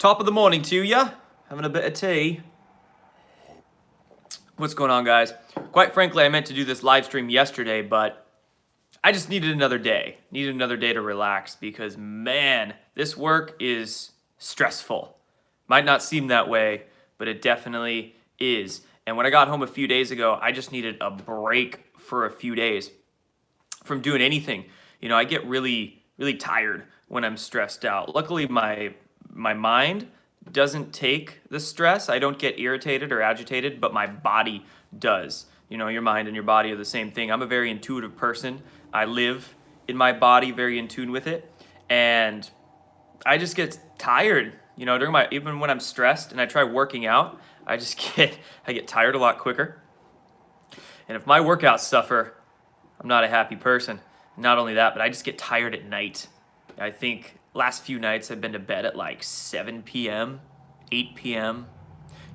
Top of the morning to ya. Having a bit of tea. What's going on, guys? Quite frankly, I meant to do this live stream yesterday, but I just needed another day. Needed another day to relax because, man, this work is stressful. Might not seem that way, but it definitely is. And when I got home a few days ago, I just needed a break for a few days from doing anything. You know, I get really tired when I'm stressed out. Luckily, my mind doesn't take the stress. I don't get irritated or agitated, but my body does. You know, your mind and your body are the same thing. I'm a very intuitive person. I live in my body, very in tune with it, and I just get tired. You know, even when I'm stressed and I try working out, I get tired a lot quicker. And if my workouts suffer, I'm not a happy person. Not only that, but I just get tired at night. I think last few nights I've been to bed at like 7 p.m., 8 p.m.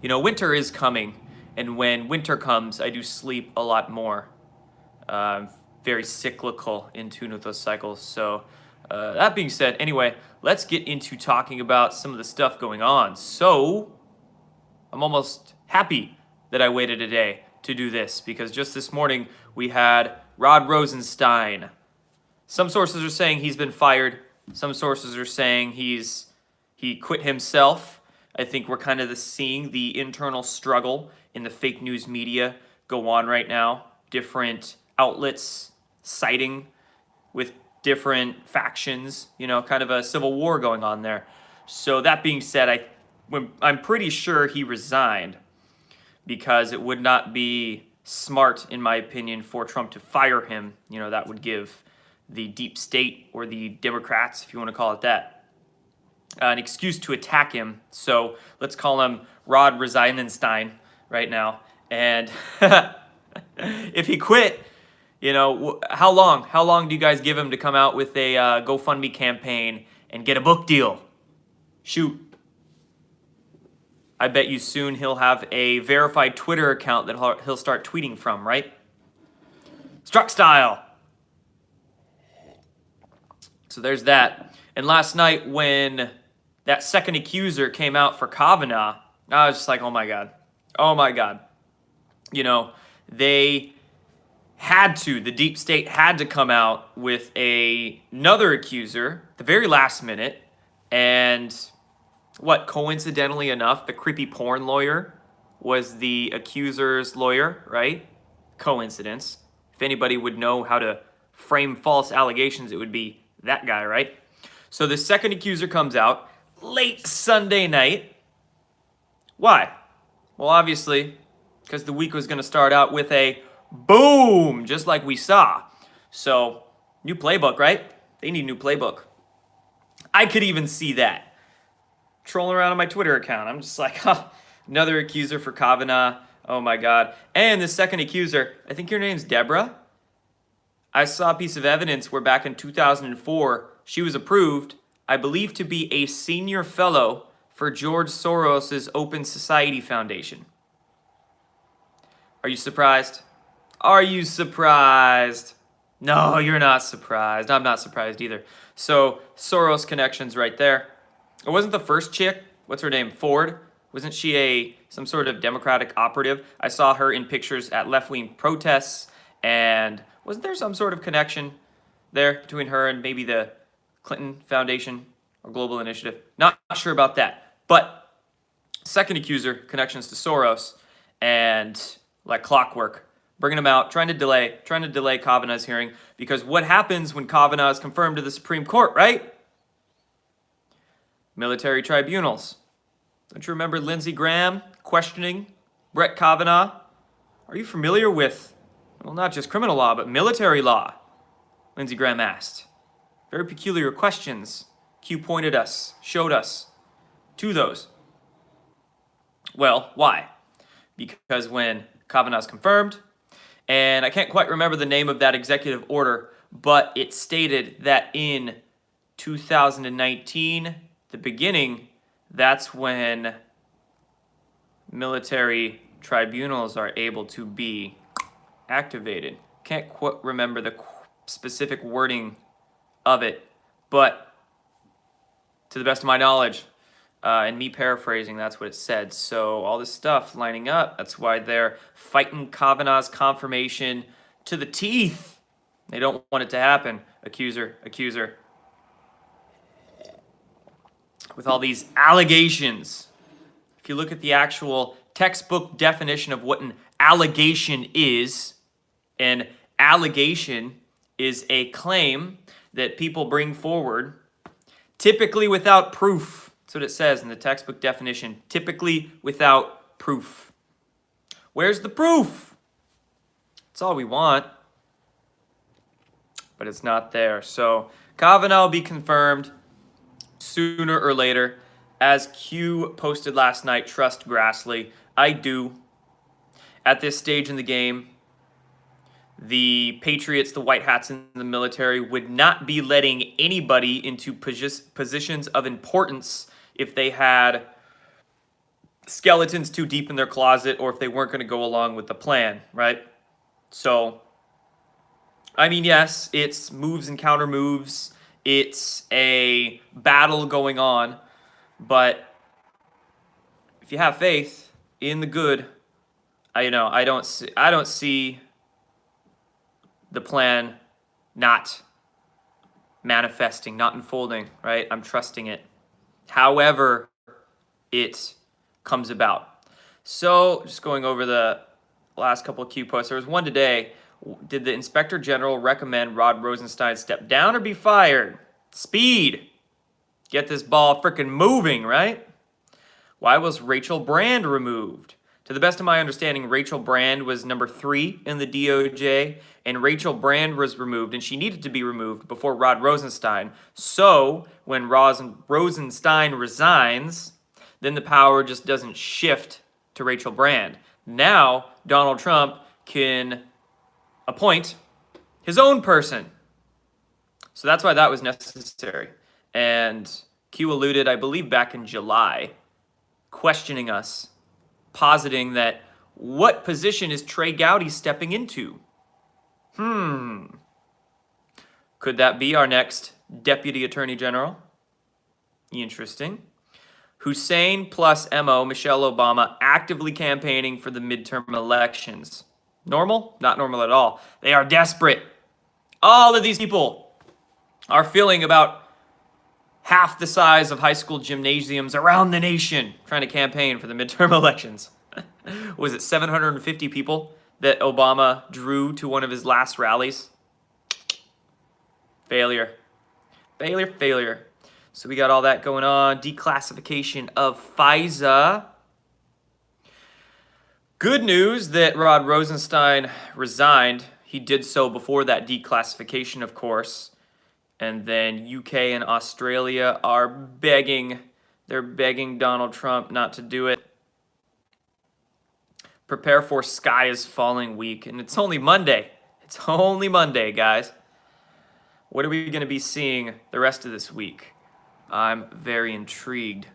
You know, winter is coming, and when winter comes, I do sleep a lot more. Very cyclical, in tune with those cycles. So that being said, anyway, let's get into talking about some of the stuff going on. So I'm almost happy that I waited a day to do this because just this morning we had Rosenstein. Some sources are saying he's been fired. Some sources are saying he quit himself. I think we're kind of seeing the internal struggle in the fake news media go on right now. Different outlets siding with different factions, you know, kind of a civil war going on there. So that being said, I'm pretty sure he resigned because it would not be smart, in my opinion, for Trump to fire him. You know, that would give the deep state or the Democrats, if you want to call it that, an excuse to attack him. So let's call him Rod Rosenstein right now. And if he quit, you know, how long do you guys give him to come out with a GoFundMe campaign and get a book deal? Shoot. I bet you soon he'll have a verified Twitter account that he'll start tweeting from, right? Struck style. So there's that. And last night when that second accuser came out for Kavanaugh, I was just like, oh my God. Oh my God. You know, the deep state had to come out with another accuser the very last minute. And coincidentally enough, the creepy porn lawyer was the accuser's lawyer, right? Coincidence. If anybody would know how to frame false allegations, it would be that guy, right? So the second accuser comes out late Sunday night. Why? Well, obviously, because the week was going to start out with a boom, just like we saw. So, new playbook, right? They need a new playbook. I could even see that. Trolling around on my Twitter account. I'm just like, another accuser for Kavanaugh. Oh my God. And the second accuser, I think your name's Deborah. I saw a piece of evidence where back in 2004, she was approved, I believe, to be a senior fellow for George Soros's Open Society Foundation. Are you surprised? Are you surprised? No, you're not surprised. I'm not surprised either. So Soros connections right there. It wasn't the first chick. What's her name? Ford. Wasn't she some sort of Democratic operative? I saw her in pictures at left-wing protests. And wasn't there some sort of connection there between her and maybe the Clinton Foundation or Global Initiative? Not sure about that. But second accuser, connections to Soros, and like clockwork, bringing him out, trying to delay Kavanaugh's hearing, because what happens when Kavanaugh is confirmed to the Supreme Court, right? Military tribunals. Don't you remember Lindsey Graham questioning Brett Kavanaugh? Are you familiar with, well, not just criminal law, but military law? Lindsey Graham asked. Very peculiar questions. Q showed us to those. Well, why? Because when Kavanaugh's confirmed, and I can't quite remember the name of that executive order, but it stated that in 2019, the beginning, that's when military tribunals are able to be activated. Can't quite remember the specific wording of it, but to the best of my knowledge, And me paraphrasing, that's what it said. So all this stuff lining up. That's why they're fighting Kavanaugh's confirmation to the teeth. They don't want it to happen. Accuser, accuser. With all these allegations. If you look at the actual textbook definition of what an allegation is, an allegation is a claim that people bring forward, typically without proof. That's what it says in the textbook definition, typically without proof. Where's the proof? That's all we want, but it's not there. So Kavanaugh will be confirmed sooner or later. As Q posted last night, trust Grassley. I do. At this stage in the game, the Patriots, the white hats in the military, would not be letting anybody into positions of importance if they had skeletons too deep in their closet or if they weren't going to go along with the plan, right? So, I mean, yes, it's moves and counter moves. It's a battle going on. But if you have faith in the good, I don't see the plan not manifesting, not unfolding, right? I'm trusting it. However it comes about. So just going over the last couple of Q posts, there was one today. Did the Inspector General recommend Rod Rosenstein step down or be fired? Speed. Get this ball freaking moving, right? Why was Rachel Brand removed? To the best of my understanding, Rachel Brand was number 3 in the DOJ, and Rachel Brand was removed, and she needed to be removed before Rod Rosenstein. So when Rosenstein resigns, then the power just doesn't shift to Rachel Brand. Now Donald Trump can appoint his own person. So that's why that was necessary. And Q alluded, I believe back in July, questioning us, positing that what position is Trey Gowdy stepping into? Could that be our next Deputy Attorney General? Interesting. Hussein plus MO, Michelle Obama, actively campaigning for the midterm elections. Normal? Not normal at all. They are desperate. All of these people are filling about half the size of high school gymnasiums around the nation trying to campaign for the midterm elections. Was it 750 people that Obama drew to one of his last rallies? Failure. Failure, failure. So we got all that going on. Declassification of FISA. Good news that Rod Rosenstein resigned. He did so before that declassification, of course. And then UK and Australia are begging Donald Trump not to do it. Prepare for Sky is Falling week. And it's only Monday. It's only Monday, guys. What are we going to be seeing the rest of this week? I'm very intrigued.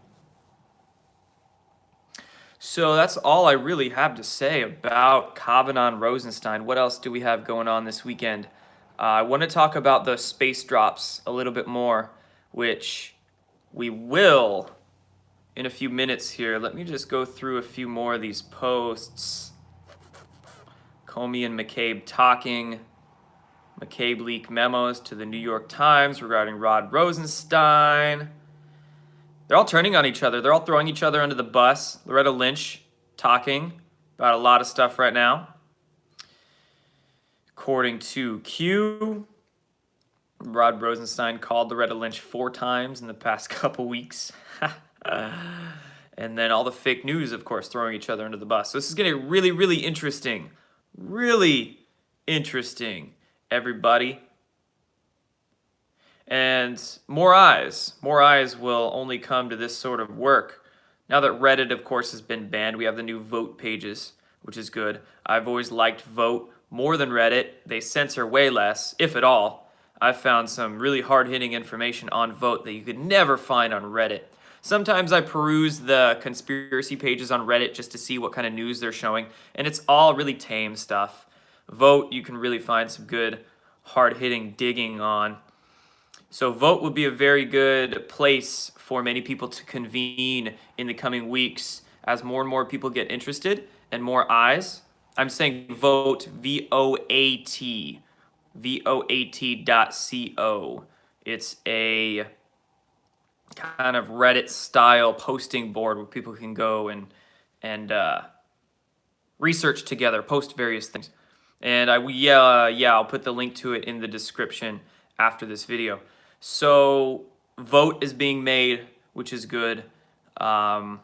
So that's all I really have to say about Kavanaugh and Rosenstein. What else do we have going on this weekend? I want to talk about the space drops a little bit more, which we will in a few minutes here. Let me just go through a few more of these posts. Comey and McCabe talking. McCabe leaked memos to the New York Times regarding Rod Rosenstein. They're all turning on each other. They're all throwing each other under the bus. Loretta Lynch talking about a lot of stuff right now. According to Q, Rod Rosenstein called Loretta Lynch 4 times in the past couple weeks. And then all the fake news, of course, throwing each other under the bus. So this is getting really, really interesting. Really interesting, everybody. And more eyes will only come to this sort of work. Now that Reddit, of course, has been banned, we have the new Vote pages, which is good. I've always liked Vote more than Reddit. They censor way less, if at all. I've found some really hard-hitting information on Vote that you could never find on Reddit. Sometimes I peruse the conspiracy pages on Reddit just to see what kind of news they're showing, and it's all really tame stuff. Vote, you can really find some good hard-hitting digging on. So Vote would be a very good place for many people to convene in the coming weeks as more and more people get interested and more eyes. I'm saying Vote, V-O-A-T, VOAT.co. It's a kind of Reddit style posting board where people can go and research together, post various things. And I'll put the link to it in the description after this video. So Vote is being made, which is good. All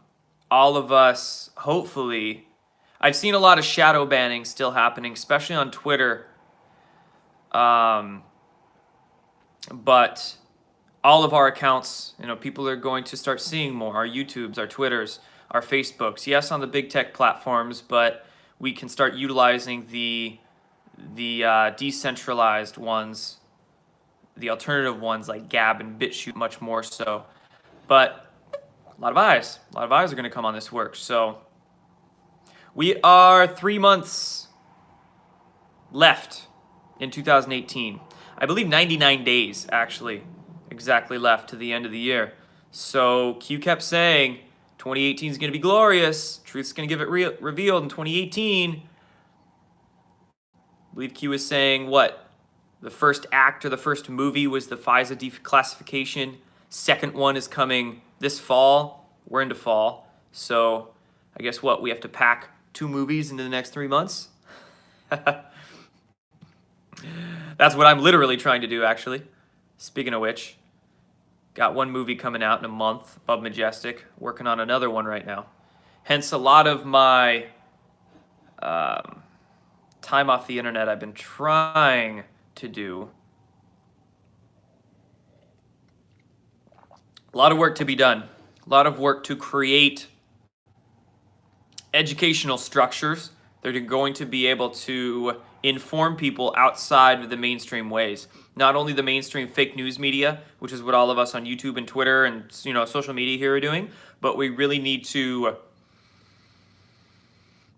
of us, hopefully, I've seen a lot of shadow banning still happening, especially on Twitter. But all of our accounts, people are going to start seeing more. Our YouTubes, our Twitters, our Facebooks. Yes, on the big tech platforms, but we can start utilizing the decentralized ones, the alternative ones like Gab and BitChute much more so. But a lot of eyes are going to come on this work. So we are 3 months left in 2018. I believe 99 days actually exactly left to the end of the year. So Q kept saying 2018 is going to be glorious. Truth's going to give it revealed in 2018. I believe Q was saying what? The first act or the first movie was the FISA declassification. Second one is coming this fall. We're into fall. So I guess what? We have to pack 2 movies into the next 3 months? That's what I'm literally trying to do, actually. Speaking of which, got 1 movie coming out in a month, Above Majestic. Working on another one right now. Hence, a lot of my time off the internet I've been trying to do. A lot of work to be done. A lot of work to create educational structures that are going to be able to inform people outside of the mainstream ways. Not only the mainstream fake news media, which is what all of us on YouTube and Twitter and social media here are doing, but we really need to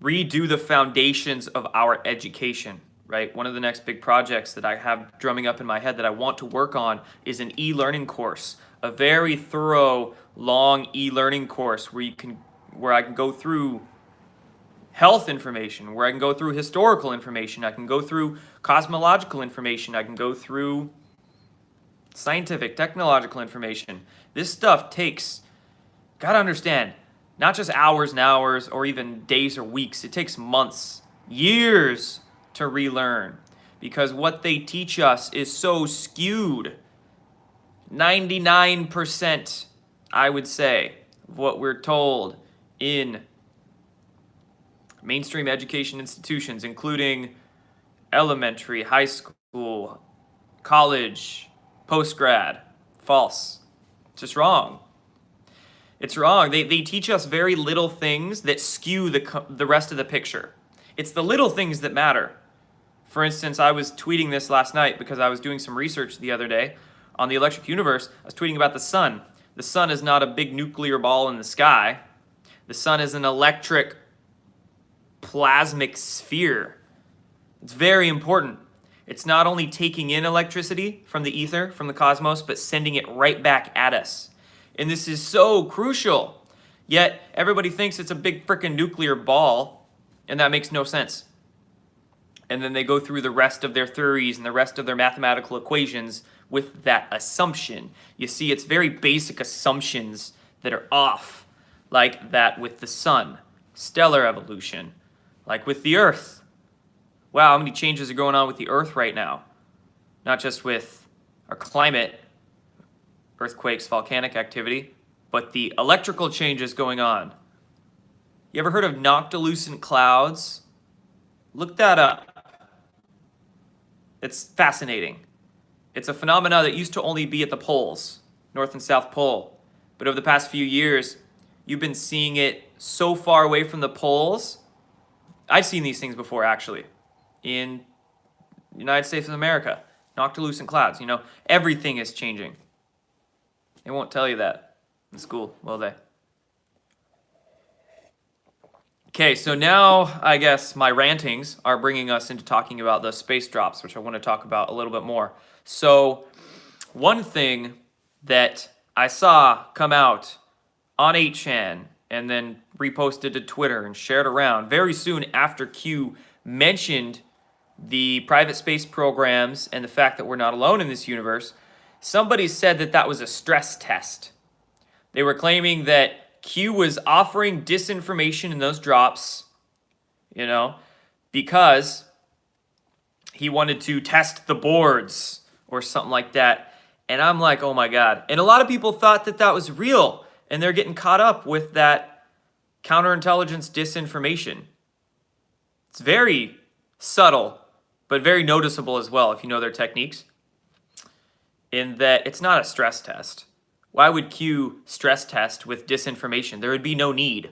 redo the foundations of our education, right? One of the next big projects that I have drumming up in my head that I want to work on is an e-learning course, a very thorough, long e-learning course where I can go through health information, where I can go through historical information, I can go through cosmological information, I can go through scientific, technological information. This stuff takes, gotta understand, not just hours and hours or even days or weeks. It takes months, years to relearn because what they teach us is so skewed. 99%, I would say, of what we're told in mainstream education institutions, including elementary, high school, college, post-grad, false. It's just wrong. It's wrong. They teach us very little things that skew the rest of the picture. It's the little things that matter. For instance, I was tweeting this last night because I was doing some research the other day on the electric universe. I was tweeting about the sun. The sun is not a big nuclear ball in the sky. The sun is an electric plasmic sphere. It's very important. It's not only taking in electricity from the ether, from the cosmos, but sending it right back at us. And this is so crucial. Yet everybody thinks it's a big freaking nuclear ball, and that makes no sense. And then they go through the rest of their theories and the rest of their mathematical equations with that assumption. You see, it's very basic assumptions that are off, like that with the sun, stellar evolution, like with the Earth. Wow, how many changes are going on with the Earth right now? Not just with our climate, earthquakes, volcanic activity, but the electrical changes going on. You ever heard of noctilucent clouds? Look that up. It's fascinating. It's a phenomenon that used to only be at the poles, North and South Pole. But over the past few years, you've been seeing it so far away from the poles. I've seen these things before, actually, in the United States of America. Noctilucent clouds, everything is changing. They won't tell you that in school, will they? Okay, so now I guess my rantings are bringing us into talking about the space drops, which I want to talk about a little bit more. So one thing that I saw come out on 8chan and then reposted to Twitter and shared around very soon after Q mentioned the private space programs and the fact that we're not alone in this universe, somebody said that that was a stress test. They were claiming that Q was offering disinformation in those drops, because he wanted to test the boards or something like that. And I'm like, oh my God. And a lot of people thought that that was real, and they're getting caught up with that counterintelligence disinformation. It's very subtle, but very noticeable as well if you know their techniques, in that it's not a stress test. Why would Q stress test with disinformation? There would be no need.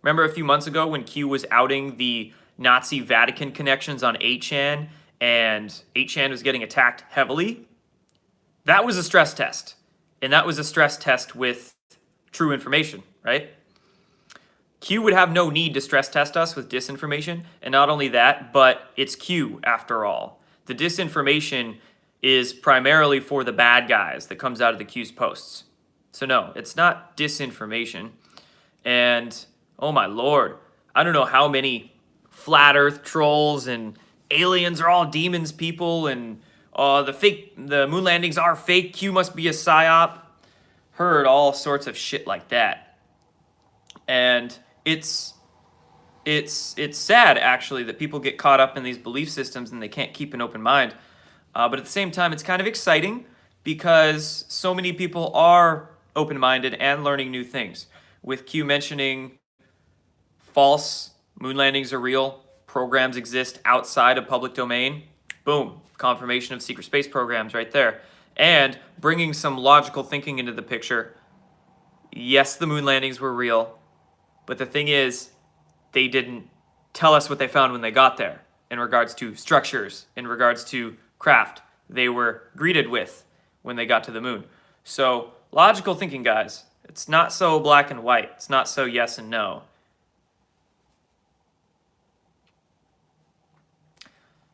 Remember a few months ago when Q was outing the Nazi Vatican connections on 8chan and 8chan was getting attacked heavily? That was a stress test. And that was a stress test with true information, right? Q would have no need to stress test us with disinformation. And not only that, but it's Q after all. The disinformation is primarily for the bad guys that comes out of the Q's posts. So no, it's not disinformation. And oh my Lord, I don't know how many flat earth trolls and aliens are all demons people, and the moon landings are fake, Q must be a psyop. Heard all sorts of shit like that. And it's sad actually that people get caught up in these belief systems and they can't keep an open mind. But at the same time, it's kind of exciting because so many people are open-minded and learning new things. With Q mentioning false moon landings are real, programs exist outside of public domain, boom, confirmation of secret space programs right there. And bringing some logical thinking into the picture. Yes, the moon landings were real, but the thing is, they didn't tell us what they found when they got there in regards to structures, in regards to craft they were greeted with when they got to the moon. So logical thinking, guys. It's not so black and white. It's not so yes and no.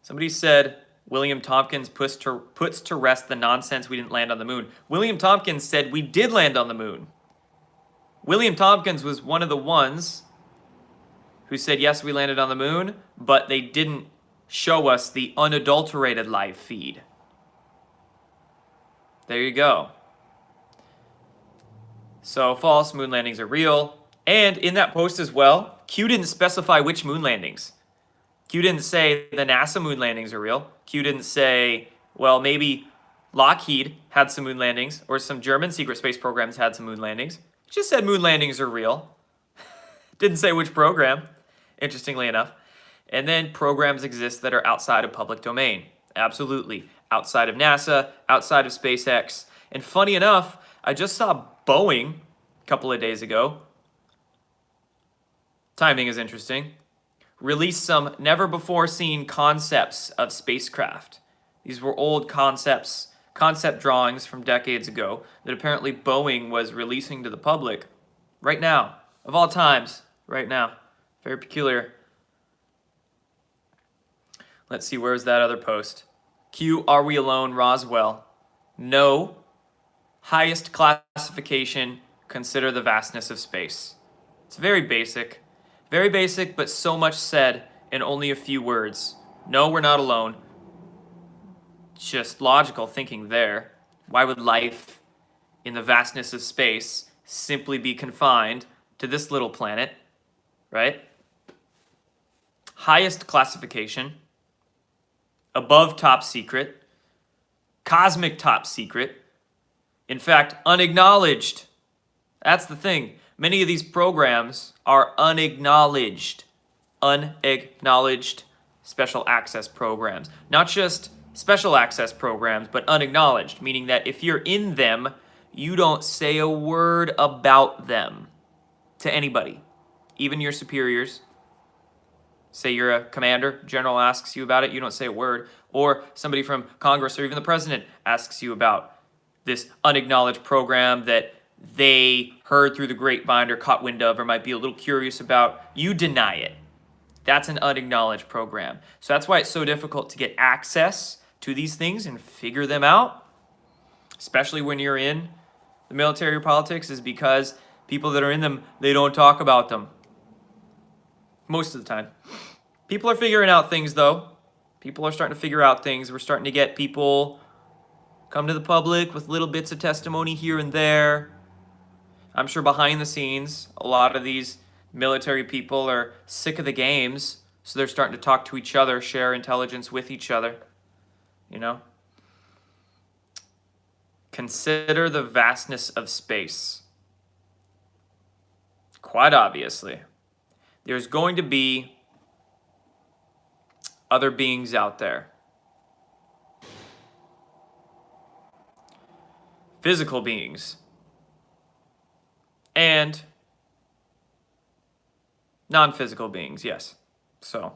Somebody said William Tompkins puts to rest the nonsense we didn't land on the moon. William Tompkins said we did land on the moon. William Tompkins was one of the ones who said, yes, we landed on the moon, but they didn't show us the unadulterated live feed. There you go. So false moon landings are real. And in that post as well, Q didn't specify which moon landings. Q didn't say the NASA moon landings are real. Q didn't say, well, maybe Lockheed had some moon landings or some German secret space programs had some moon landings. It just said moon landings are real. Didn't say which program, interestingly enough. And then programs exist that are outside of public domain. Absolutely. Outside of NASA, outside of SpaceX. And funny enough, I just saw Boeing a couple of days ago. Timing is interesting. Release some never-before-seen concepts of spacecraft. These were old concept drawings from decades ago that apparently Boeing was releasing to the public right now, of all times, right now. Very peculiar. Let's see, where's that other post? Q, are we alone, Roswell? No. Highest classification, consider the vastness of space. It's very basic, but so much said in only a few words. No, we're not alone. Just logical thinking there. Why would life in the vastness of space simply be confined to this little planet, right? Highest classification, above top secret, cosmic top secret, in fact, unacknowledged. That's the thing. Many of these programs are unacknowledged special access programs. Not just special access programs, but unacknowledged, meaning that if you're in them, you don't say a word about them to anybody, even your superiors. Say you're a commander, general asks you about it, you don't say a word. Or somebody from Congress or even the president asks you about this unacknowledged program that they heard through the grapevine or caught wind of or might be a little curious about. You deny it. That's an unacknowledged program. So that's why it's so difficult to get access to these things and figure them out. especially when you're in the military or politics, is because people that are in them, they don't talk about them. Most of the time. People are figuring out things, though. People are starting to figure out things. We're starting to get people come to the public with little bits of testimony here and there. I'm sure behind the scenes, a lot of these military people are sick of the games, so they're starting to talk to each other, share intelligence with each other, you know? Consider the vastness of space. Quite obviously, there's going to be other beings out there. Physical beings. And non-physical beings, yes. So,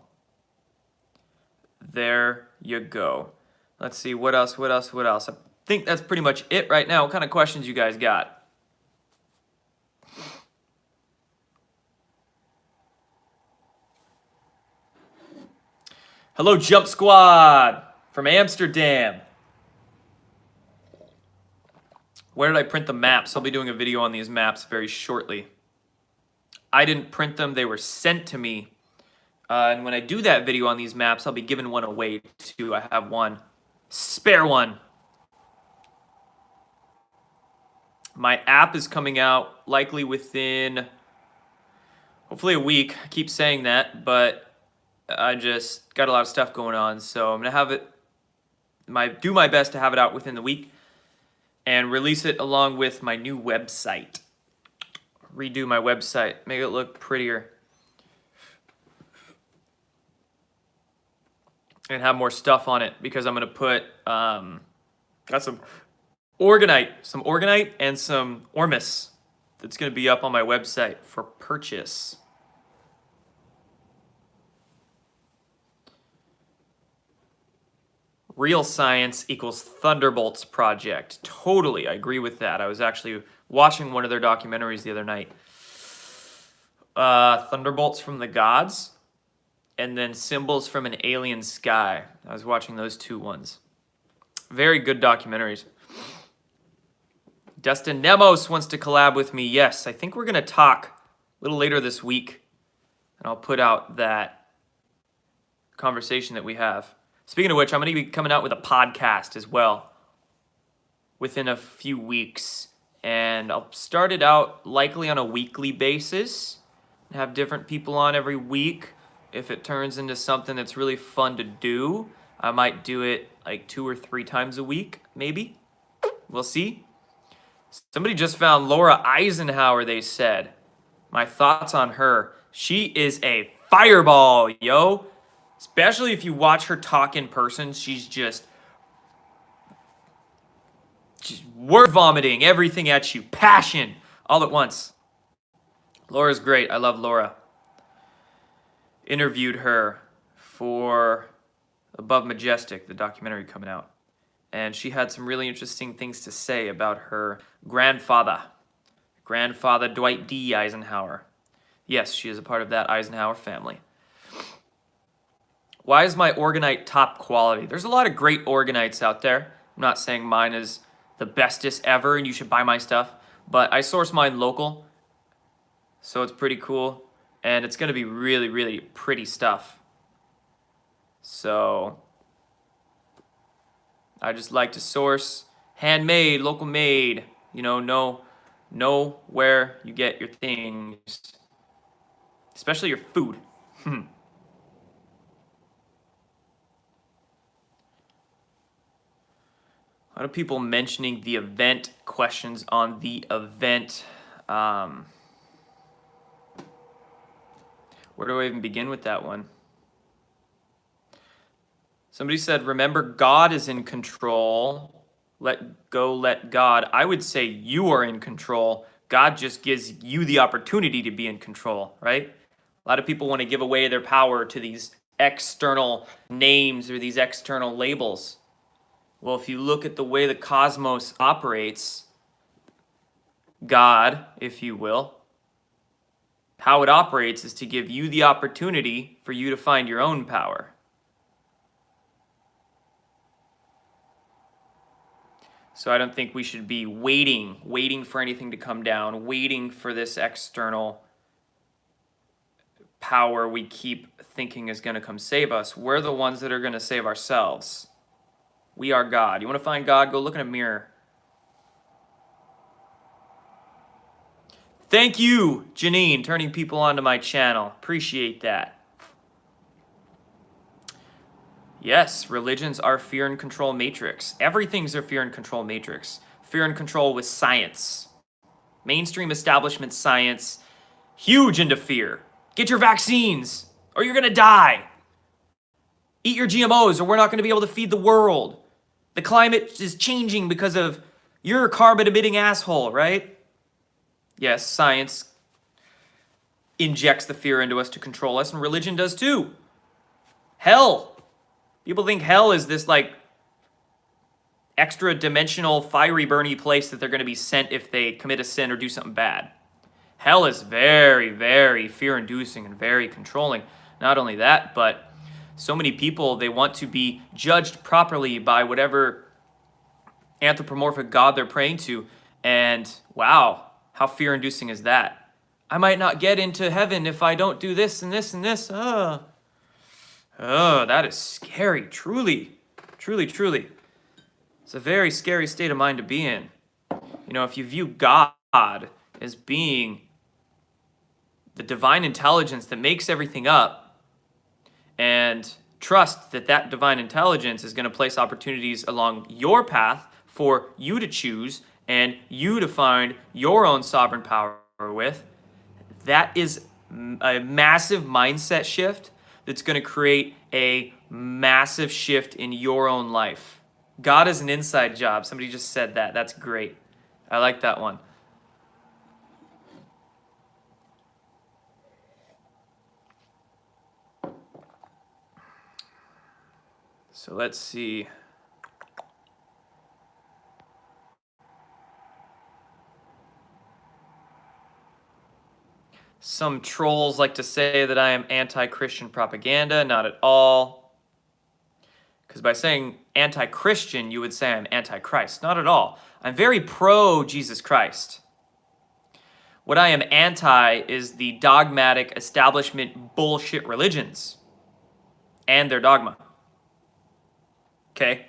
there you go. Let's see, what else? I think that's pretty much it right now. What kind of questions you guys got? Hello, Jump Squad from Amsterdam. Where did I print the maps? I'll be doing a video on these maps very shortly. I didn't print them. They were sent to me. And when I do that video on these maps, I'll be giving one away too. I have one. Spare one. My app is coming out likely within, hopefully a week. I keep saying that, but I just got a lot of stuff going on. So I'm going to have it, do my best to have it out within the week and release it along with my new website. Redo my website, make it look prettier. And have more stuff on it because I'm going to put, got some Orgonite and some Ormus that's going to be up on my website for purchase. Real science equals Thunderbolts project. Totally, I agree with that. I was actually watching one of their documentaries the other night. Thunderbolts from the Gods, and then Symbols from an Alien Sky. I was watching those two ones. Very good documentaries. Dustin Nemos wants to collab with me. Yes, I think we're going to talk a little later this week, and I'll put out that conversation that we have. Speaking of which, I'm going to be coming out with a podcast as well within a few weeks. And I'll start it out likely on a weekly basis and have different people on every week. If it turns into something that's really fun to do, I might do it like 2 or 3 times a week, maybe. We'll see. Somebody just found Laura Eisenhower, they said. My thoughts on her. She is a fireball, yo. Especially if you watch her talk in person, she's just word vomiting everything at you. Passion all at once. Laura's great. I love Laura. Interviewed her for Above Majestic, the documentary coming out. And she had some really interesting things to say about her grandfather Dwight D. Eisenhower. Yes, she is a part of that Eisenhower family. Why is my Orgonite top quality? There's a lot of great Orgonites out there. I'm not saying mine is the bestest ever and you should buy my stuff, but I source mine local, so it's pretty cool, and it's going to be really, really pretty stuff. So I just like to source handmade, local made, you know where you get your things, especially your food. A lot of people mentioning the event, questions on the event. Where do I even begin with that one? Somebody said, remember, God is in control. Let go, let God. I would say you are in control. God just gives you the opportunity to be in control, right? A lot of people want to give away their power to these external names or these external labels. Well, if you look at the way the cosmos operates, God, if you will, how it operates is to give you the opportunity for you to find your own power. So I don't think we should be waiting for anything to come down, waiting for this external power we keep thinking is going to come save us. We're the ones that are going to save ourselves. We are God. You want to find God? Go look in a mirror. Thank you, Janine, turning people onto my channel. Appreciate that. Yes, religions are fear and control matrix. Everything's a fear and control matrix. Fear and control with science. Mainstream establishment science, huge into fear. Get your vaccines, or you're gonna die. Eat your GMOs, or we're not gonna be able to feed the world. The climate is changing because of your carbon-emitting asshole, right? Yes, science injects the fear into us to control us, and religion does too. Hell. People think hell is this like extra dimensional fiery burny place that they're going to be sent if they commit a sin or do something bad. Hell is very, very fear-inducing and very controlling. Not only that, but so many people, they want to be judged properly by whatever anthropomorphic god they're praying to. And wow, how fear-inducing is that? I might not get into heaven if I don't do this and this and this. Oh, that is scary. Truly, truly, truly. It's a very scary state of mind to be in. You know, if you view God as being the divine intelligence that makes everything up, and trust that that divine intelligence is going to place opportunities along your path for you to choose and you to find your own sovereign power with, that is a massive mindset shift that's going to create a massive shift in your own life. God is an inside job. Somebody just said that. That's great. I like that one. So let's see. Some trolls like to say that I am anti-Christian propaganda. Not at all. Because by saying anti-Christian, you would say I'm anti-Christ. Not at all. I'm very pro-Jesus Christ. What I am anti is the dogmatic establishment bullshit religions and their dogma. Okay?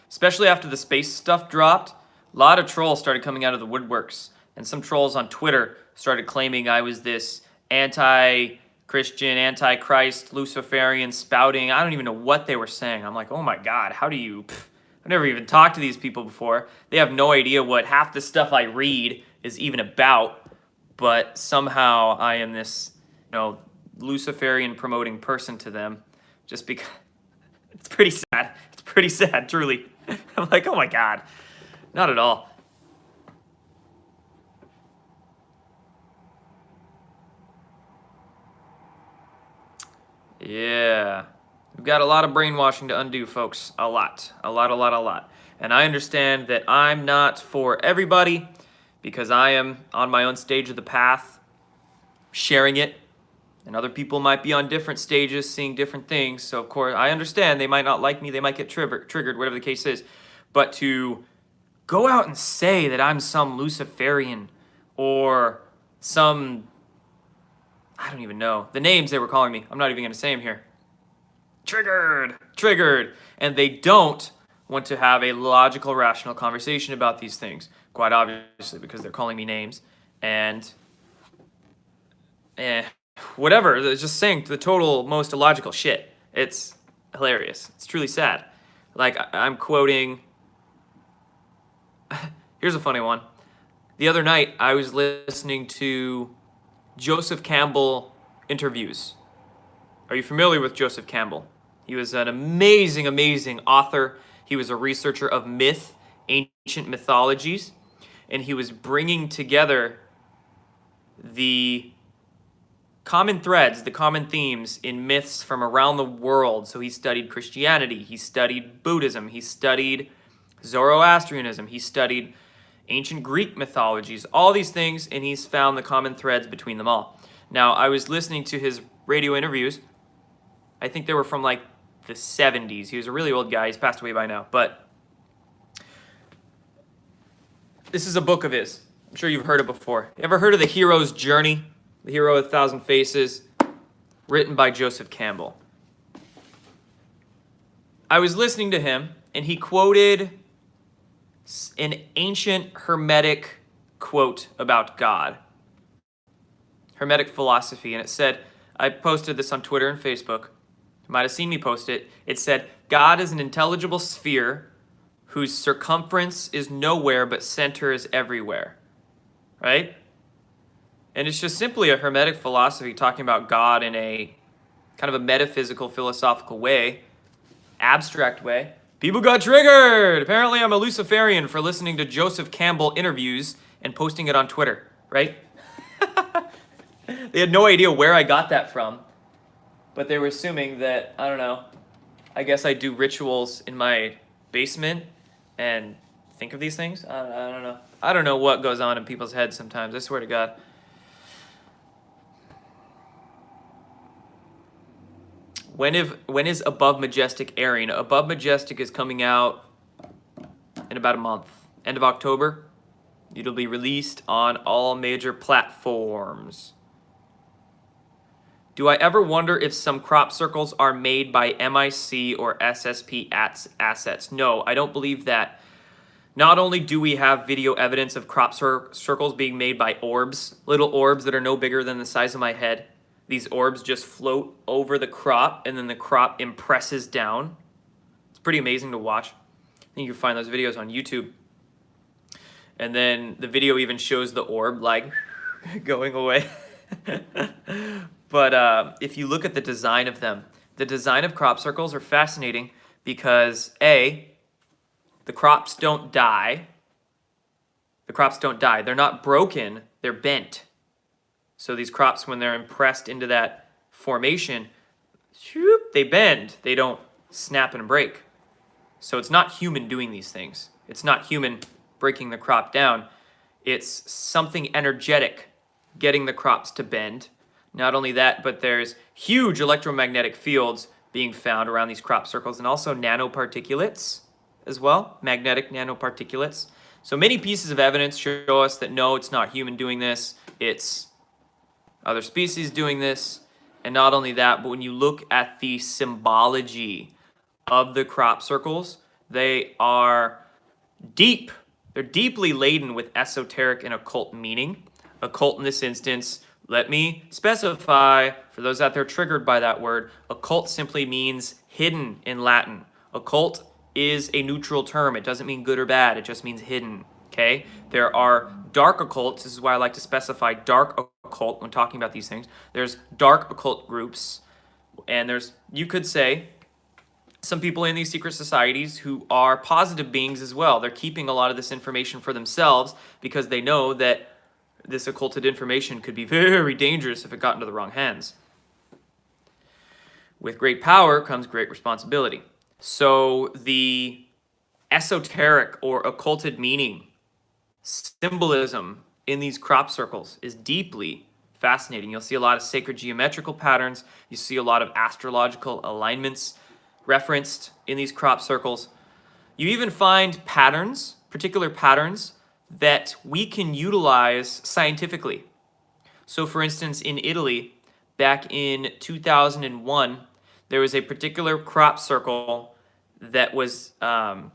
Especially after the space stuff dropped, a lot of trolls started coming out of the woodworks. And some trolls on Twitter started claiming I was this anti-Christian, anti-Christ, Luciferian spouting. I don't even know what they were saying. I'm like, oh my God, how do you... I've never even talked to these people before. They have no idea what half the stuff I read is even about. But somehow I am this, Luciferian promoting person to them. Just because... It's pretty sad. It's pretty sad, truly. I'm like, oh my God. Not at all. Yeah. We've got a lot of brainwashing to undo, folks. A lot. A lot. And I understand that I'm not for everybody because I am on my own stage of the path, sharing it. And other people might be on different stages, seeing different things. So, of course, I understand they might not like me. They might get triggered, whatever the case is. But to go out and say that I'm some Luciferian or some... I don't even know. The names they were calling me. I'm not even going to say them here. Triggered. And they don't want to have a logical, rational conversation about these things. Quite obviously, because they're calling me names. And... whatever. They're just saying the total most illogical shit. It's hilarious. It's truly sad. Like, I'm quoting... Here's a funny one. The other night, I was listening to Joseph Campbell interviews. Are you familiar with Joseph Campbell? He was an amazing, amazing author. He was a researcher of myth, ancient mythologies, and he was bringing together the common threads, the common themes in myths from around the world. So he studied Christianity, he studied Buddhism, he studied Zoroastrianism, he studied ancient Greek mythologies, all these things, and he's found the common threads between them all. Now, I was listening to his radio interviews. I think they were from like the 70s. He was a really old guy. He's passed away by now. But This is a book of his. I'm sure you've heard it before. You ever heard of The Hero's Journey? The Hero with a Thousand Faces, written by Joseph Campbell. I was listening to him, and he quoted an ancient Hermetic quote about God. Hermetic philosophy, and it said, I posted this on Twitter and Facebook. You might have seen me post it. It said, God is an intelligible sphere whose circumference is nowhere but center is everywhere. Right? And it's just simply a Hermetic philosophy talking about God in a kind of a metaphysical, philosophical way, abstract way. People got triggered! Apparently I'm a Luciferian for listening to Joseph Campbell interviews and posting it on Twitter, right? They had no idea where I got that from, but they were assuming that, I don't know, I guess I do rituals in my basement and think of these things. I don't know. I don't know what goes on in people's heads sometimes. I swear to God. When is Above Majestic airing? Above Majestic is coming out in about a month. End of October. It'll be released on all major platforms. Do I ever wonder if some crop circles are made by MIC or SSP assets? No, I don't believe that. Not only do we have video evidence of crop circles being made by orbs, little orbs that are no bigger than the size of my head. These orbs just float over the crop, and then the crop impresses down. It's pretty amazing to watch. I think you can find those videos on YouTube. And then the video even shows the orb like going away. But if you look at the design of them, the design of crop circles are fascinating because A, the crops don't die. The crops don't die. They're not broken, they're bent. So these crops, when they're impressed into that formation, they bend. They don't snap and break. So it's not human doing these things. It's not human breaking the crop down. It's something energetic getting the crops to bend. Not only that, but there's huge electromagnetic fields being found around these crop circles, and also nanoparticulates as well, magnetic nanoparticulates. So many pieces of evidence show us that no, it's not human doing this, it's other species doing this. And not only that, but when you look at the symbology of the crop circles, they are deep. They're deeply laden with esoteric and occult meaning. Occult in this instance, let me specify, for those out there triggered by that word, occult simply means hidden in Latin. Occult is a neutral term. It doesn't mean good or bad. It just means hidden, okay? There are dark occults. This is why I like to specify dark occult when talking about these things. There's dark occult groups, and there's, you could say, some people in these secret societies who are positive beings as well. They're keeping a lot of this information for themselves because they know that this occulted information could be very dangerous if it got into the wrong hands. With great power comes great responsibility. So the esoteric or occulted meaning, symbolism in these crop circles is deeply fascinating. You'll see a lot of sacred geometrical patterns. You see a lot of astrological alignments referenced in these crop circles. You even find patterns, particular patterns, that we can utilize scientifically. So for instance, in Italy, back in 2001, there was a particular crop circle that was the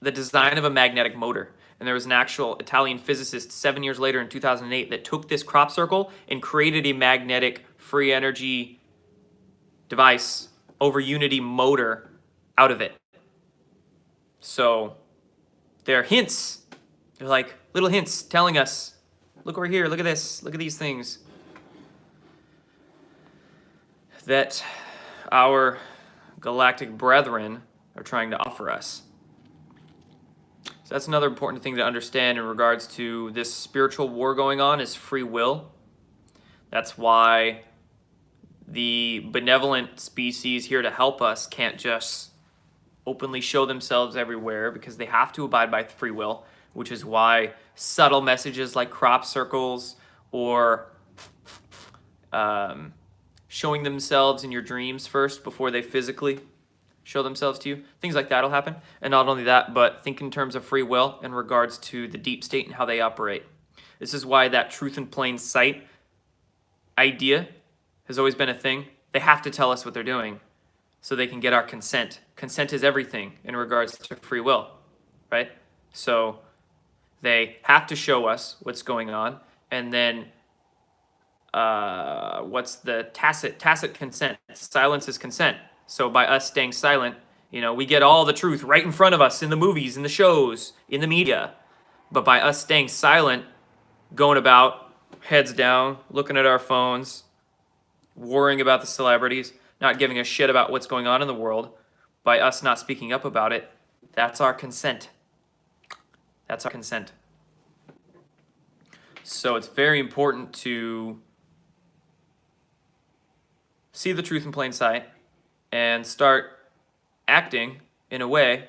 design of a magnetic motor. And there was an actual Italian physicist 7 years later in 2008 that took this crop circle and created a magnetic free energy device over unity motor out of it. So they're hints. They're like little hints telling us, look over here, look at this, look at these things that our galactic brethren are trying to offer us. So that's another important thing to understand in regards to this spiritual war going on is free will. That's why the benevolent species here to help us can't just openly show themselves everywhere because they have to abide by free will, which is why subtle messages like crop circles or showing themselves in your dreams first before they physically show themselves to you. Things like that will happen. And not only that, but think in terms of free will in regards to the deep state and how they operate. This is why that truth in plain sight idea has always been a thing. They have to tell us what they're doing so they can get our consent. Consent is everything in regards to free will, right? So they have to show us what's going on, and then what's the tacit consent? Silence is consent. So by us staying silent, we get all the truth right in front of us in the movies, in the shows, in the media. But by us staying silent, going about, heads down, looking at our phones, worrying about the celebrities, not giving a shit about what's going on in the world, by us not speaking up about it, that's our consent. That's our consent. So it's very important to see the truth in plain sight and start acting in a way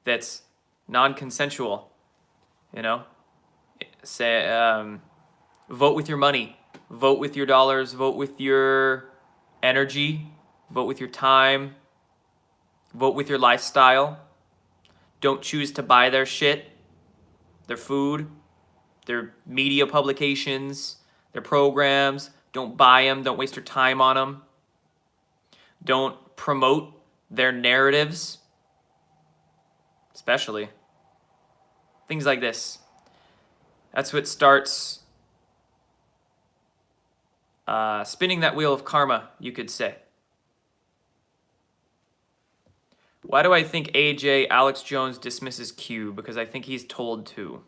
that's non-consensual. Say, vote with your money, vote with your dollars, vote with your energy, vote with your time, vote with your lifestyle. Don't choose to buy their shit, their food, their media publications, their programs. Don't buy them. Don't waste your time on them. Don't promote their narratives, especially. Things like this. That's what starts spinning that wheel of karma, you could say. Why do I think AJ Alex Jones dismisses Q? Because I think he's told to.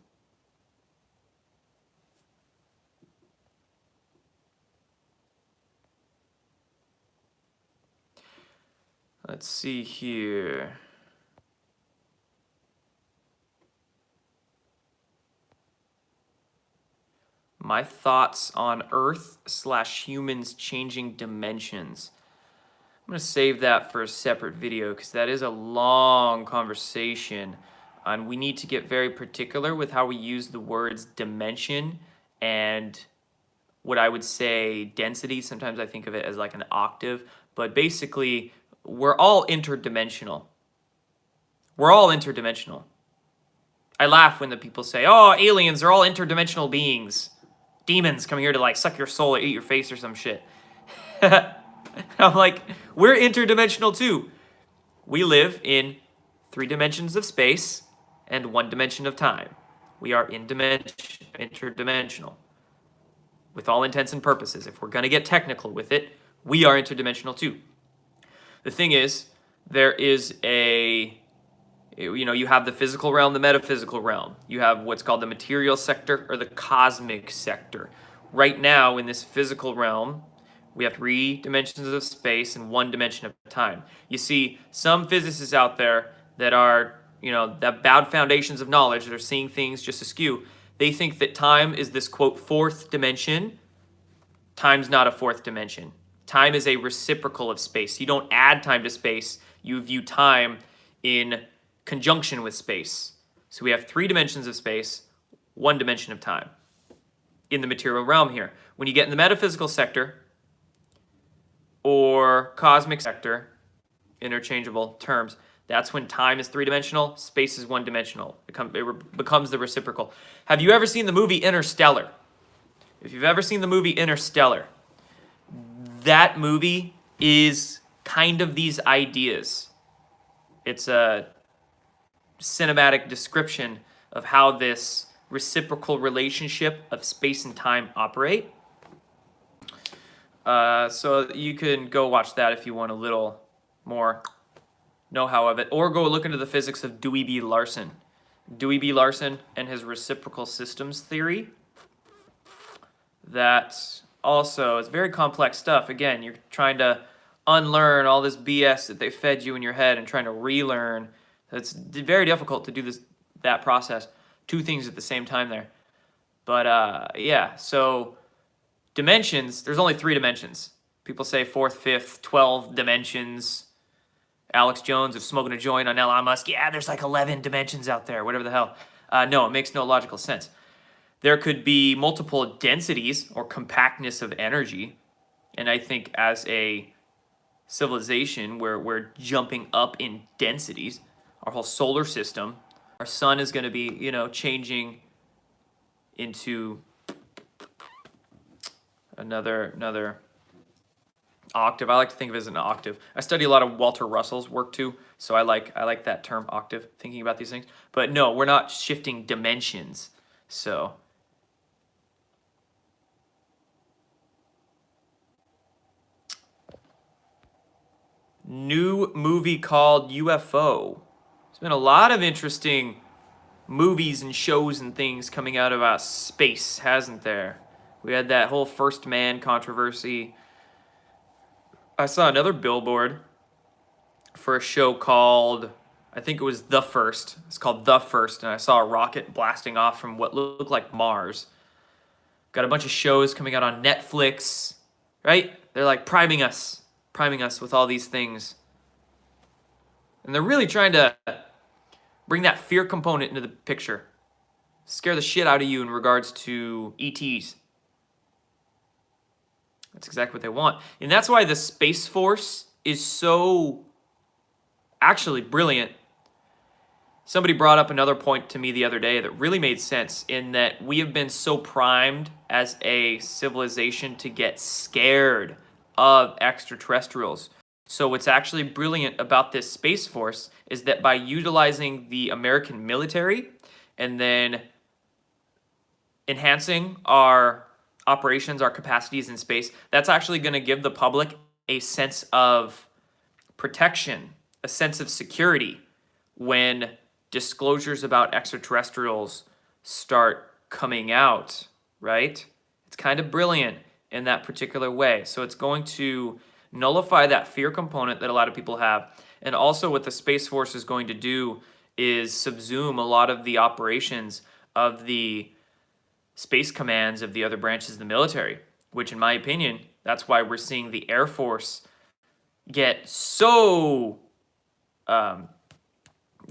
Let's see here. My thoughts on Earth/humans changing dimensions. I'm going to save that for a separate video because that is a long conversation. And we need to get very particular with how we use the words dimension and what I would say density. Sometimes I think of it as like an octave. But basically, we're all interdimensional. We're all interdimensional. I laugh when the people say, oh, aliens are all interdimensional beings. Demons coming here to like suck your soul or eat your face or some shit. I'm like, we're interdimensional too. We live in 3 dimensions of space and 1 dimension of time. We are interdimensional. With all intents and purposes. If we're going to get technical with it, we are interdimensional too. The thing is, there is you have the physical realm, the metaphysical realm. You have what's called the material sector or the cosmic sector. Right now, in this physical realm, we have 3 dimensions of space and 1 dimension of time. You see, some physicists out there that are, that bowed foundations of knowledge that are seeing things just askew, they think that time is this, quote, 4th dimension. Time's not a 4th dimension. Time is a reciprocal of space. You don't add time to space. You view time in conjunction with space. So we have 3 dimensions of space, 1 dimension of time in the material realm here. When you get in the metaphysical sector or cosmic sector, interchangeable terms, that's when time is 3-dimensional, space is 1-dimensional. It becomes the reciprocal. Have you ever seen the movie Interstellar? If you've ever seen the movie Interstellar, that movie is kind of these ideas. It's a cinematic description of how this reciprocal relationship of space and time operate. So you can go watch that if you want a little more know-how of it, or go look into the physics of Dewey B. Larson. Dewey B. Larson and his reciprocal systems theory. That also is very complex stuff. Again, you're trying to unlearn all this BS that they fed you in your head and trying to relearn. It's very difficult to do that process. 2 things at the same time there. But yeah, so dimensions, there's only 3 dimensions. People say 4th, 5th, 12 dimensions. Alex Jones is smoking a joint on Elon Musk. Yeah, there's like 11 dimensions out there, whatever the hell. No, it makes no logical sense. There could be multiple densities or compactness of energy. And I think as a civilization where we're jumping up in densities. Our whole solar system, our sun is going to be, changing into another octave. I like to think of it as an octave. I study a lot of Walter Russell's work too, so I like that term octave, thinking about these things. But no, we're not shifting dimensions. So new movie called UFO. There's been a lot of interesting movies and shows and things coming out about space, hasn't there? We had that whole First Man controversy. I saw another billboard for a show called, I think it was The First. It's called The First, and I saw a rocket blasting off from what looked like Mars. Got a bunch of shows coming out on Netflix, right? They're like priming us with all these things. And they're really trying to bring that fear component into the picture. Scare the shit out of you in regards to ETs. That's exactly what they want. And that's why the Space Force is so actually brilliant. Somebody brought up another point to me the other day that really made sense, in that we have been so primed as a civilization to get scared of extraterrestrials. So what's actually brilliant about this Space Force is that by utilizing the American military and then enhancing our operations, our capacities in space, that's actually going to give the public a sense of protection, a sense of security when disclosures about extraterrestrials start coming out, right? It's kind of brilliant in that particular way. So it's going to nullify that fear component that a lot of people have. And also what the Space Force is going to do is subsume a lot of the operations of the space commands of the other branches of the military, which in my opinion, that's why we're seeing the Air Force get so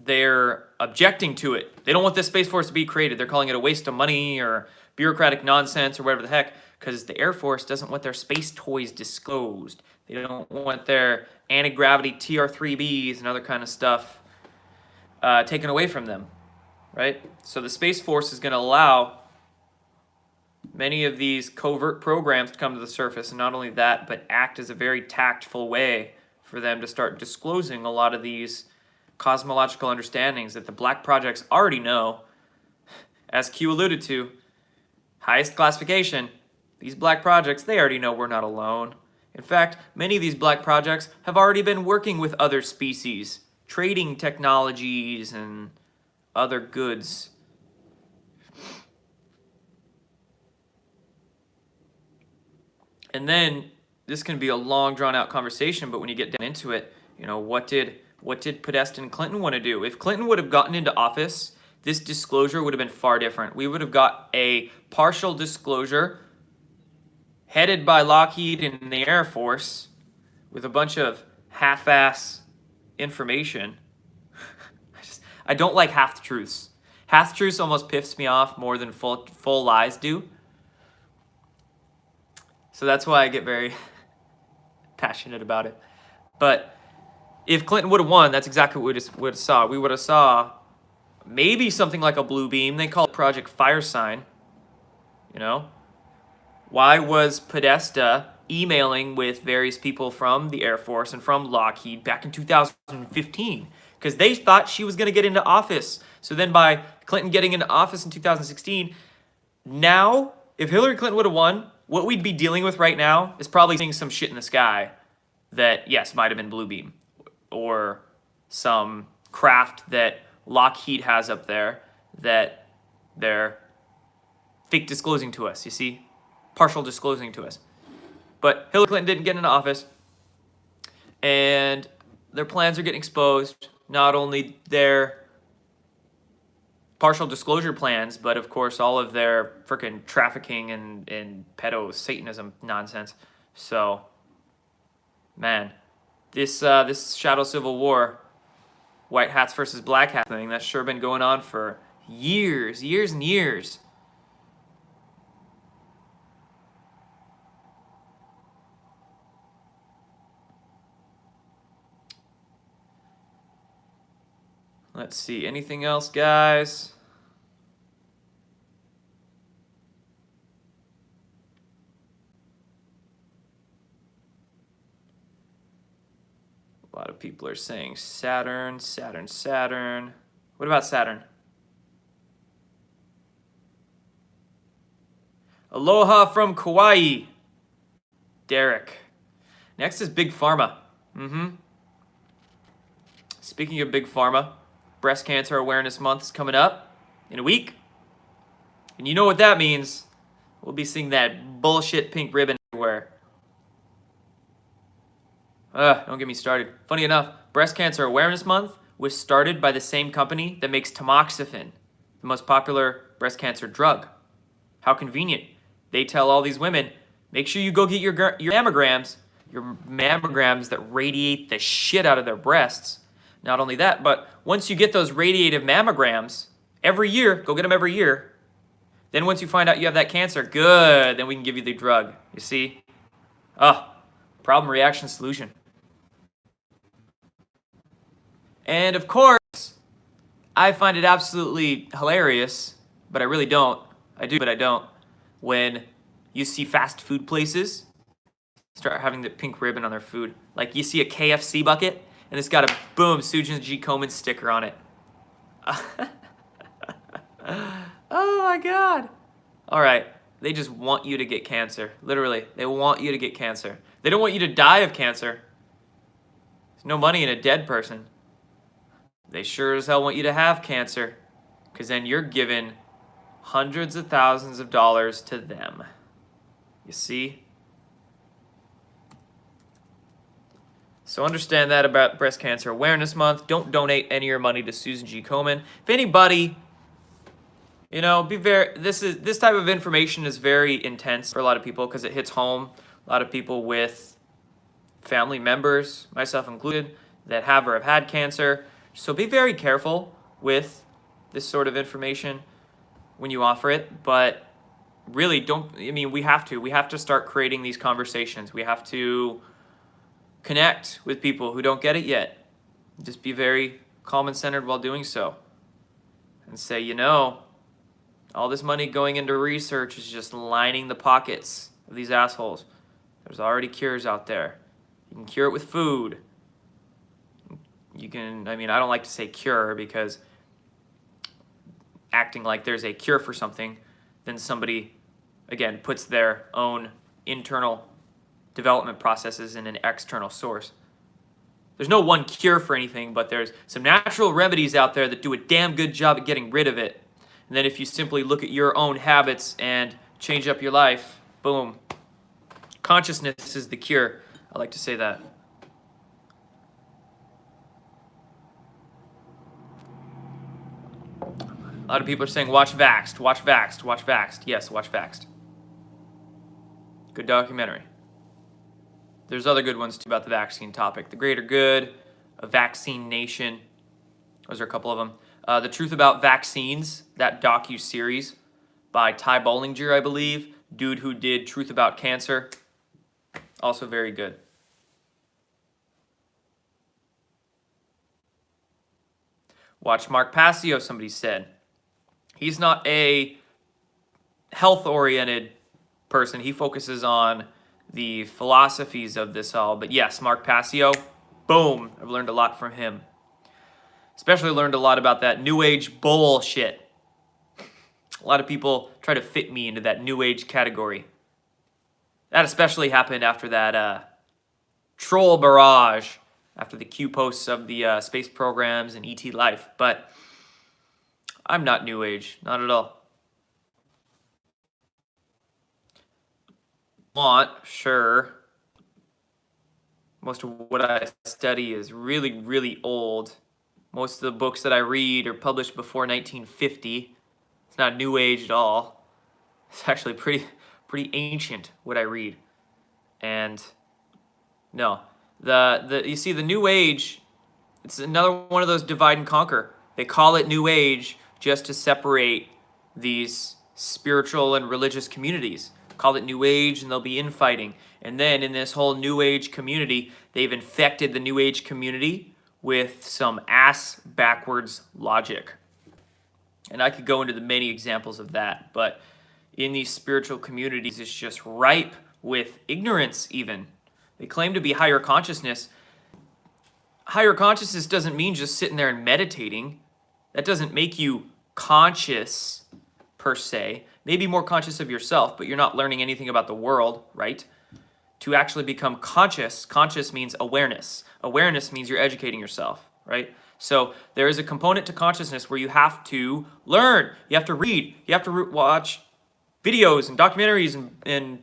they're objecting to it. They don't want this Space Force to be created. They're calling it a waste of money or bureaucratic nonsense or whatever the heck, because the Air Force doesn't want their space toys disclosed. They don't want their anti-gravity TR-3Bs and other kind of stuff taken away from them, right? So the Space Force is going to allow many of these covert programs to come to the surface, and not only that, but act as a very tactful way for them to start disclosing a lot of these cosmological understandings that the black projects already know. As Q alluded to, highest classification, these black projects, they already know we're not alone. In fact, many of these black projects have already been working with other species, trading technologies and other goods. And then, this can be a long, drawn-out conversation, but when you get down into it, what did Podesta and Clinton want to do? If Clinton would have gotten into office, this disclosure would have been far different. We would have got a partial disclosure headed by Lockheed and the Air Force with a bunch of half-ass information. I don't like half-truths. Half-truths almost piffs me off more than full lies do. So that's why I get very passionate about it. But if Clinton would have won, that's exactly what we would have saw. We would have saw maybe something like a blue beam. They call it Project Firesign. Why was Podesta emailing with various people from the Air Force and from Lockheed back in 2015? Because they thought she was going to get into office. So then by Clinton getting into office in 2016, now, if Hillary Clinton would have won, what we'd be dealing with right now is probably seeing some shit in the sky that, yes, might have been blue beam, or some craft that Lockheed has up there that they're fake disclosing to us, you see? Partial disclosing to us. But Hillary Clinton didn't get into office, and their plans are getting exposed. Not only their partial disclosure plans, but of course all of their freaking trafficking and pedo-Satanism nonsense. So, man, this shadow civil war, white hats versus black hats thing, that's sure been going on for years and years. Let's see, anything else, guys? A lot of people are saying Saturn, Saturn, Saturn. What about Saturn? Aloha from Kauai. Derek. Next is Big Pharma. Speaking of Big Pharma, Breast Cancer Awareness Month is coming up in a week. And you know what that means. We'll be seeing that bullshit pink ribbon everywhere. Don't get me started. Funny enough, Breast Cancer Awareness Month was started by the same company that makes tamoxifen, the most popular breast cancer drug. How convenient. They tell all these women, make sure you go get your mammograms that radiate the shit out of their breasts. Not only that, but once you get those radiative mammograms, every year, go get them every year. Then once you find out you have that cancer, good, then we can give you the drug. You see? Problem, reaction, solution. And of course, I find it absolutely hilarious, but I really don't. I do, but I don't. When you see fast food places start having the pink ribbon on their food. Like you see a KFC bucket, and it's got a, boom, Susan G. Komen sticker on it. Oh my God. All right, they just want you to get cancer. Literally, they want you to get cancer. They don't want you to die of cancer. There's no money in a dead person. They sure as hell want you to have cancer, because then you're giving hundreds of thousands of dollars to them. You see? So understand that about Breast Cancer Awareness Month. Don't donate any of your money to Susan G. Komen. If anybody, you know, this type of information is very intense for a lot of people because it hits home. A lot of people with family members, myself included, that have or have had cancer. So be very careful with this sort of information when you offer it, but really we have to start creating these conversations. We have to connect with people who don't get it yet. Just be very calm and centered while doing so. And say, you know, all this money going into research is just lining the pockets of these assholes. There's already cures out there. You can cure it with food. You can, I don't like to say cure because acting like there's a cure for something, then somebody, again, puts their own internal development processes in an external source. There's no one cure for anything, but there's some natural remedies out there that do a damn good job at getting rid of it. And then if you simply look at your own habits and change up your life, boom. Consciousness is the cure. I like to say that. A lot of people are saying, watch Vaxxed, watch Vaxxed, watch Vaxxed. Yes, watch Vaxxed. Good documentary. There's other good ones too about the vaccine topic. The Greater Good, A Vaccine Nation. Those are a couple of them. The Truth About Vaccines, that docu-series by Ty Bollinger, I believe. Dude who did Truth About Cancer. Also very good. Watch Mark Passio, somebody said. He's not a health-oriented person. He focuses on the philosophies of this all. But yes, Mark Passio, boom. I've learned a lot from him. Especially learned a lot about that New Age bullshit. A lot of people try to fit me into that New Age category. That especially happened after that troll barrage, after the Q posts of the space programs and ET life. But I'm not New Age, not at all. Sure. Most of what I study is really, really old. Most of the books that I read are published before 1950. It's not New Age at all. It's actually pretty ancient what I read. And no, you see the New Age, it's another one of those divide and conquer. They call it New Age just to separate these spiritual and religious communities. Call it New Age and there'll be infighting. And then in this whole New Age community, they've infected the New Age community with some ass backwards logic. And I could go into the many examples of that, but in these spiritual communities, it's just ripe with ignorance even. They claim to be higher consciousness. Higher consciousness doesn't mean just sitting there and meditating. That doesn't make you conscious per se. Maybe more conscious of yourself, but you're not learning anything about the world, right? To actually become conscious, conscious means awareness. Awareness means you're educating yourself, right? So there is a component to consciousness where you have to learn, you have to read, you have to watch videos and documentaries and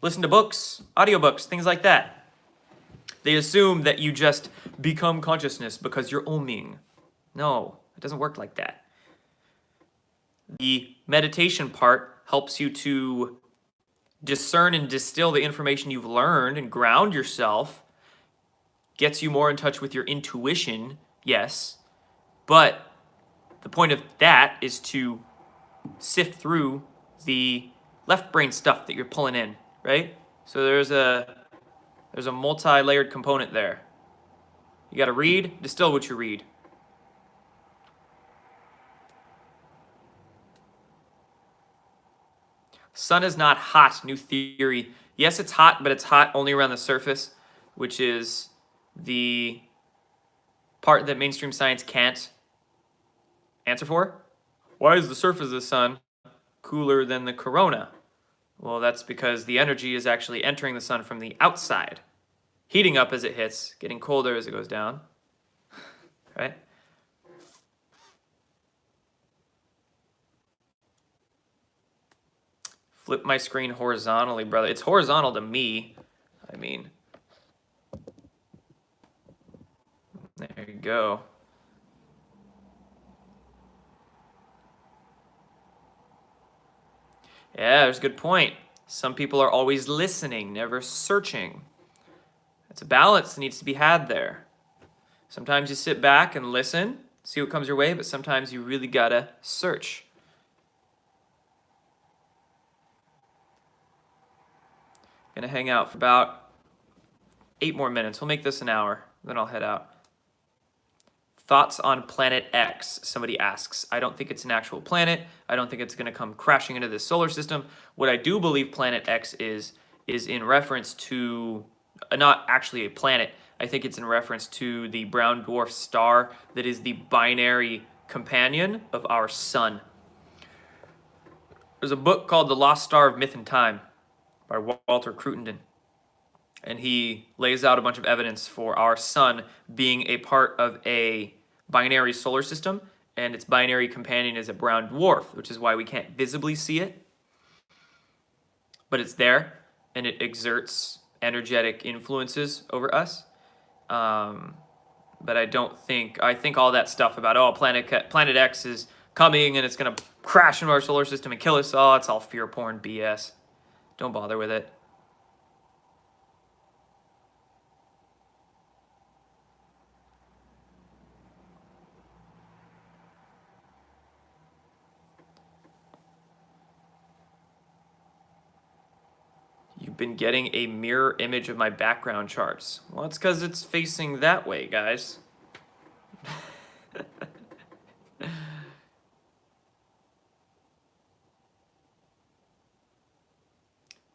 listen to books, audiobooks, things like that. They assume that you just become consciousness because you're oming. No, it doesn't work like that. The meditation part helps you to discern and distill the information you've learned and ground yourself, gets you more in touch with your intuition, yes, but the point of that is to sift through the left brain stuff that you're pulling in, right? So there's a multi-layered component there. You got to read, distill what you read. Sun is not hot, new theory. Yes, it's hot, but it's hot only around the surface, which is the part that mainstream science can't answer for. Why is the surface of the sun cooler than the corona? Well, that's because the energy is actually entering the sun from the outside, heating up as it hits, getting colder as it goes down, right? Flip my screen horizontally, brother. It's horizontal to me. I mean, there you go. Yeah, there's a good point. Some people are always listening, never searching. It's a balance that needs to be had there. Sometimes you sit back and listen, see what comes your way, but sometimes you really gotta search. Gonna hang out for about 8 more minutes. We'll make this an hour, then I'll head out. Thoughts on Planet X? Somebody asks. I don't think it's an actual planet. I don't think it's going to come crashing into this solar system. What I do believe Planet X is in reference to, not actually a planet. I think it's in reference to the brown dwarf star that is the binary companion of our sun. There's a book called The Lost Star of Myth and Time by Walter Cruttenden. And he lays out a bunch of evidence for our sun being a part of a binary solar system, and its binary companion is a brown dwarf, which is why we can't visibly see it. But it's there, and it exerts energetic influences over us. But I think all that stuff about, oh, Planet X is coming and it's going to crash into our solar system and kill us all, it's all fear porn BS. Don't bother with it. You've been getting a mirror image of my background charts. Well, it's because it's facing that way, guys.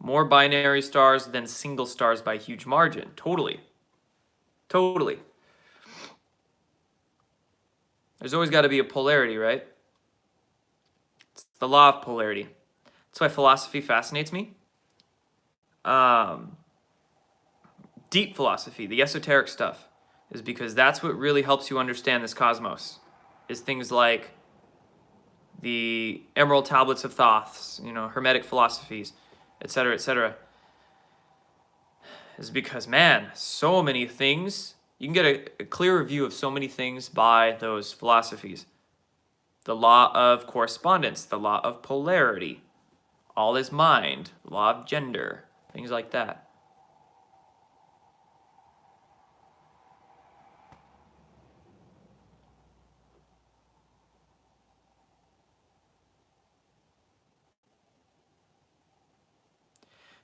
More binary stars than single stars by a huge margin. Totally. Totally. There's always got to be a polarity, right? It's the law of polarity. That's why philosophy fascinates me. Deep philosophy, the esoteric stuff, is because that's what really helps you understand this cosmos, is things like the Emerald Tablets of Thoth, Hermetic philosophies, etc., etc. Is because, man, so many things, you can get a clearer view of so many things by those philosophies. The law of correspondence, the law of polarity, all is mind, law of gender, things like that.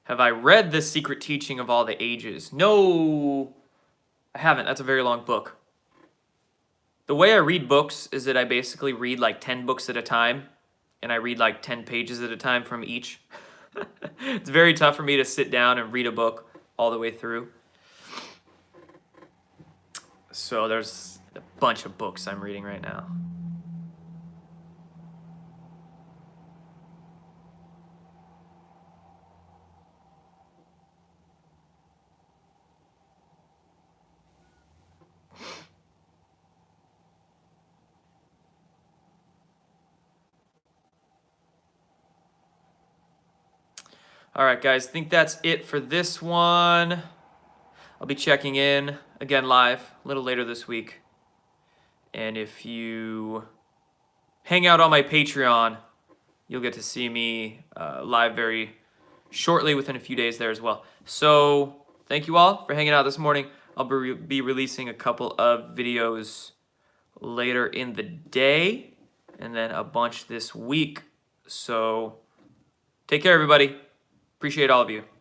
Have I read The Secret Teaching of All the Ages? No, I haven't. That's a very long book. The way I read books is that I basically read like 10 books at a time, and I read like 10 pages at a time from each. It's very tough for me to sit down and read a book all the way through. So there's a bunch of books I'm reading right now. All right, guys, I think that's it for this one. I'll be checking in again live a little later this week. And if you hang out on my Patreon, you'll get to see me live very shortly, within a few days there as well. So thank you all for hanging out this morning. I'll be releasing a couple of videos later in the day and then a bunch this week. So take care, everybody. Appreciate all of you.